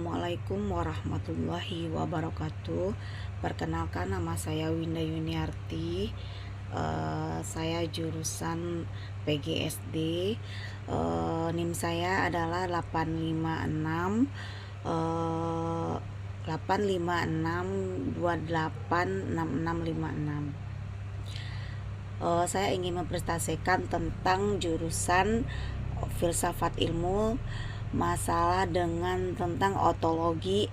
Assalamualaikum warahmatullahi wabarakatuh. Perkenalkan, nama saya Winda Yuniarti. Saya jurusan PGSD. NIM saya adalah 856 856286656. Saya ingin mempresentasikan tentang jurusan filsafat ilmu, masalah dengan tentang ontologi,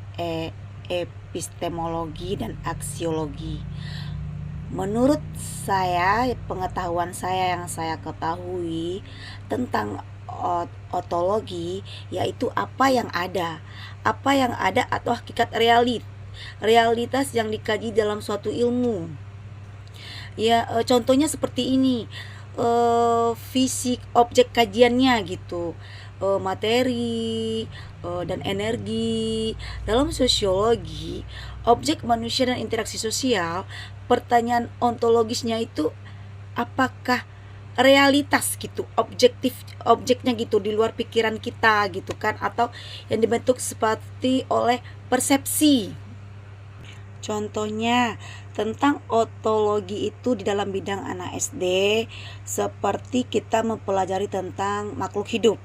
epistemologi, dan aksiologi. Menurut saya, pengetahuan saya yang saya ketahui tentang ontologi, yaitu apa yang ada atau hakikat realitas yang dikaji dalam suatu ilmu. Contohnya seperti ini, fisik objek kajiannya gitu, materi dan energi. Dalam sosiologi, objek manusia dan interaksi sosial, pertanyaan ontologisnya itu apakah realitas gitu, objeknya gitu, di luar pikiran kita gitu kan, atau yang dibentuk seperti oleh persepsi. Contohnya tentang ontologi itu di dalam bidang anak SD, seperti kita mempelajari tentang makhluk hidup.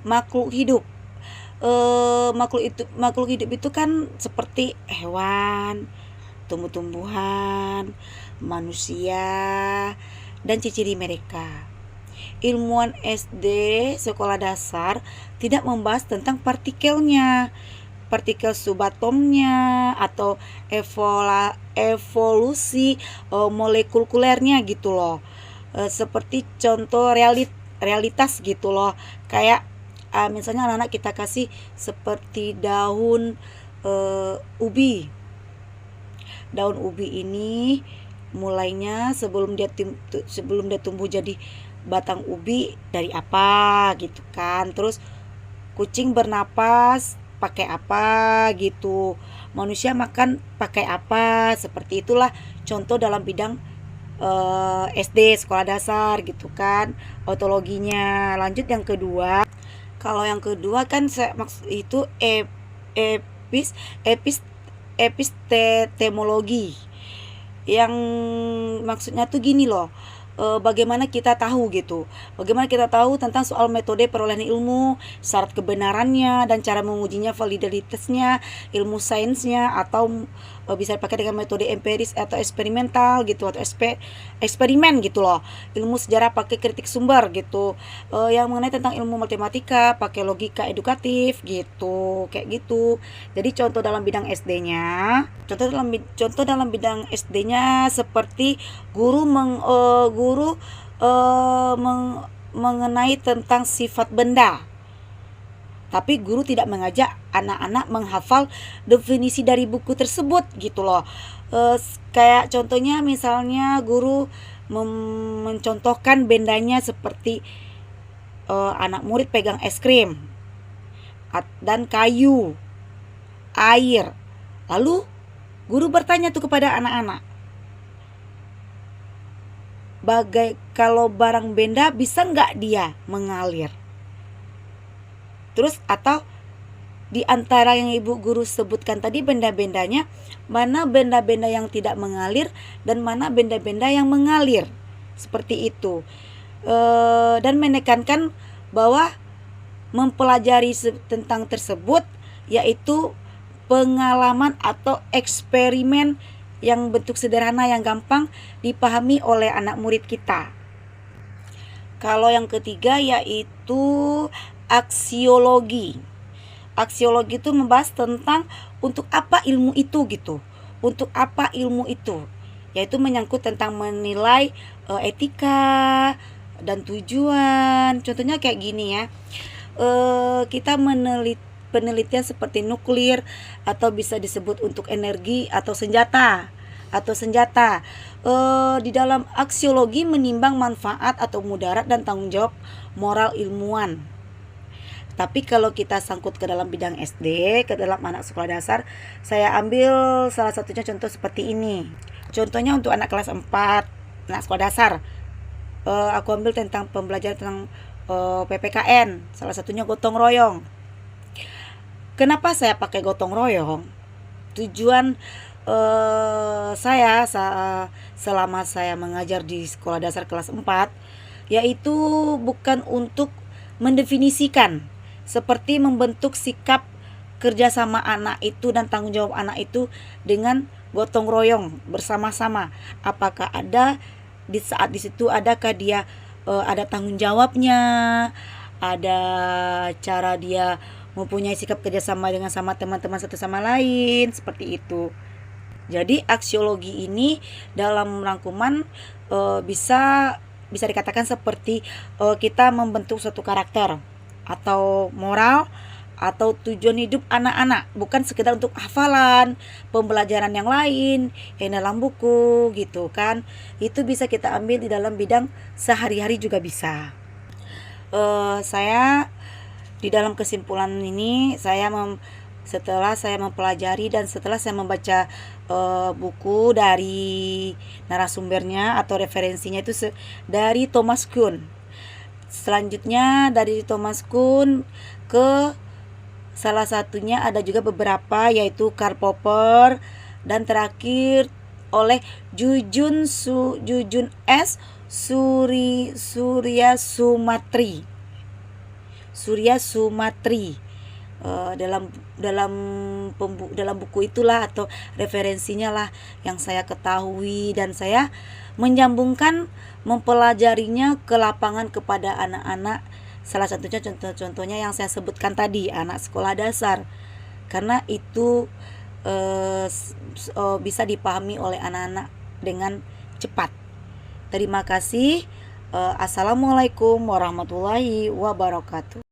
Makhluk hidup itu kan seperti hewan, tumbuh-tumbuhan, manusia, dan ciri-ciri mereka. Ilmuwan SD sekolah dasar tidak membahas tentang partikel subatomnya atau evolusi molekulernya gitu loh. Seperti contoh realitas gitu loh, kayak misalnya anak-anak kita kasih seperti daun ubi. Daun ubi ini mulainya sebelum dia tumbuh jadi batang ubi dari apa gitu kan. Terus kucing bernapas pakai apa gitu, manusia makan pakai apa, seperti itulah contoh dalam bidang SD sekolah dasar gitu kan, ontologinya. Lanjut yang kedua. Kalau yang kedua kan itu epistemologi, yang maksudnya tuh gini loh, bagaimana kita tahu tentang soal metode perolehan ilmu, syarat kebenarannya, dan cara mengujinya, validitasnya, ilmu sainsnya, atau bisa dipakai dengan metode empiris atau eksperimental gitu, atau eksperimen gitu loh. Ilmu sejarah pakai kritik sumber gitu, yang mengenai tentang ilmu matematika pakai logika edukatif gitu, kayak gitu. Jadi contoh dalam bidang SD-nya, seperti guru mengenai tentang sifat benda, tapi guru tidak mengajak anak-anak menghafal definisi dari buku tersebut gitu loh. Kayak contohnya misalnya guru mencontohkan bendanya seperti anak murid pegang es krim dan kayu, air. Lalu guru bertanya tuh kepada anak-anak, kalau barang benda bisa nggak dia mengalir? Terus atau di antara yang ibu guru sebutkan tadi benda-bendanya, mana benda-benda yang tidak mengalir dan mana benda-benda yang mengalir, seperti itu. Dan menekankan bahwa mempelajari tentang tersebut yaitu pengalaman atau eksperimen yang bentuk sederhana yang gampang dipahami oleh anak murid kita. Kalau yang ketiga yaitu aksiologi. Aksiologi itu membahas tentang untuk apa ilmu itu gitu. Untuk apa ilmu itu? Yaitu menyangkut tentang menilai etika dan tujuan. Contohnya kayak gini ya. Kita penelitian seperti nuklir, atau bisa disebut untuk energi atau senjata. Di dalam aksiologi menimbang manfaat atau mudarat dan tanggung jawab moral ilmuwan. Tapi kalau kita sangkut ke dalam bidang SD, ke dalam anak sekolah dasar, saya ambil salah satunya contoh seperti ini. Contohnya untuk anak kelas 4, anak sekolah dasar, aku ambil tentang pembelajaran tentang PPKN, salah satunya gotong royong. Kenapa saya pakai gotong royong? Tujuan saya selama saya mengajar di sekolah dasar kelas 4 yaitu bukan untuk mendefinisikan, seperti membentuk sikap kerjasama anak itu dan tanggung jawab anak itu dengan gotong royong bersama-sama. Apakah ada di saat di situ, adakah dia ada tanggung jawabnya, ada cara dia mempunyai sikap kerjasama dengan sama teman-teman satu sama lain, seperti itu. Jadi aksiologi ini dalam rangkuman bisa dikatakan seperti kita membentuk suatu karakter atau moral atau tujuan hidup anak-anak, bukan sekedar untuk hafalan, pembelajaran yang lain yang dalam buku gitu kan. Itu bisa kita ambil di dalam bidang sehari-hari juga bisa. Saya di dalam kesimpulan ini setelah saya mempelajari dan setelah saya membaca buku dari narasumbernya atau referensinya itu dari Thomas Kuhn. Selanjutnya dari Thomas Kuhn ke salah satunya ada juga beberapa, yaitu Karl Popper, dan terakhir oleh Jujun S. Surya Sumatri. Dalam buku itulah atau referensinya lah yang saya ketahui, dan saya menyambungkan mempelajarinya ke lapangan kepada anak-anak. Salah satunya contohnya yang saya sebutkan tadi, anak sekolah dasar, karena itu bisa dipahami oleh anak-anak dengan cepat. Terima kasih. Assalamualaikum warahmatullahi wabarakatuh.